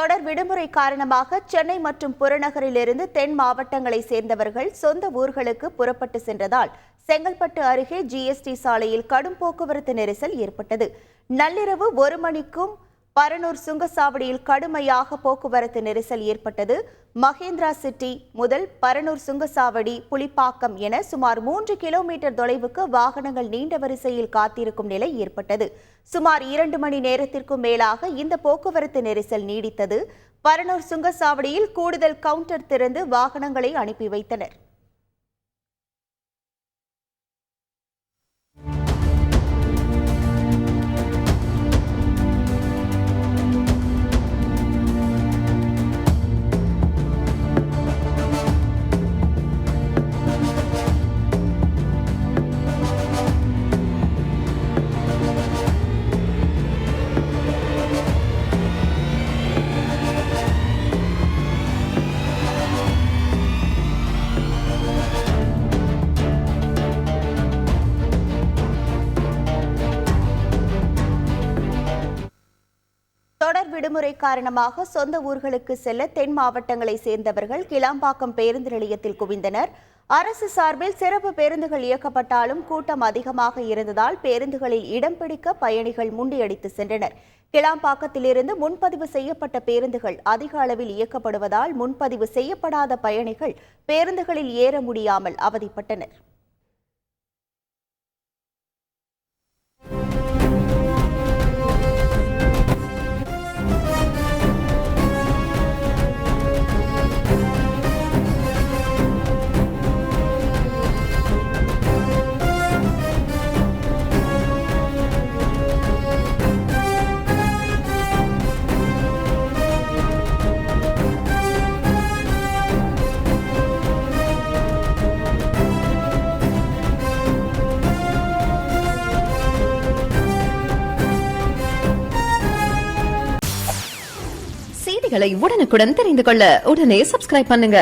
தொடர் விடுமுறை காரணமாக சென்னை மற்றும் புறநகரிலிருந்து தென் மாவட்டங்களை சேர்ந்தவர்கள் சொந்த ஊர்களுக்கு புறப்பட்டு சென்றதால் செங்கல்பட்டு அருகே ஜிஎஸ்டி சாலையில் கடும் போக்குவரத்து நெரிசல் ஏற்பட்டது. நள்ளிரவு 1 மணிக்கும் பரனூர் சுங்கச்சாவடியில் கடுமையாக போக்குவரத்து நெரிசல் ஏற்பட்டது. மகேந்திரா சிட்டி முதல் பரனூர் சுங்கச்சாவடி, புலிப்பாக்கம் என சுமார் 3 கிலோமீட்டர் தொலைவுக்கு வாகனங்கள் நீண்ட வரிசையில் காத்திருக்கும் நிலை ஏற்பட்டது. சுமார் 2 மணி நேரத்திற்கும் மேலாக இந்த போக்குவரத்து நெரிசல் நீடித்தது. பரனூர் சுங்கச்சாவடியில் கூடுதல் கவுண்டர் திறந்து வாகனங்களை அனுப்பி வைத்தனர். தொடர் விடுமுறை காரணமாக சொந்த ஊர்களுக்கு செல்ல தென் மாவட்டங்களை சேர்ந்தவர்கள் கிளாம்பாக்கம் பேருந்து நிலையத்தில் குவிந்தனர். அரசு சார்பில் சிறப்பு பேருந்துகள் இயக்கப்பட்டாலும் கூட்டம் அதிகமாக இருந்ததால் பேருந்துகளில் இடம் பிடிக்க பயணிகள் முண்டியடித்து சென்றனர். கிளாம்பாக்கத்திலிருந்து முன்பதிவு செய்யப்பட்ட பேருந்துகள் அதிக அளவில் இயக்கப்படுவதால் முன்பதிவு செய்யப்படாத பயணிகள் பேருந்துகளில் ஏற முடியாமல் அவதிப்பட்டனர். செய்திகளை உடனுக்குடன் தெரிந்து கொள்ள உடனே சப்ஸ்கிரைப் பண்ணுங்க.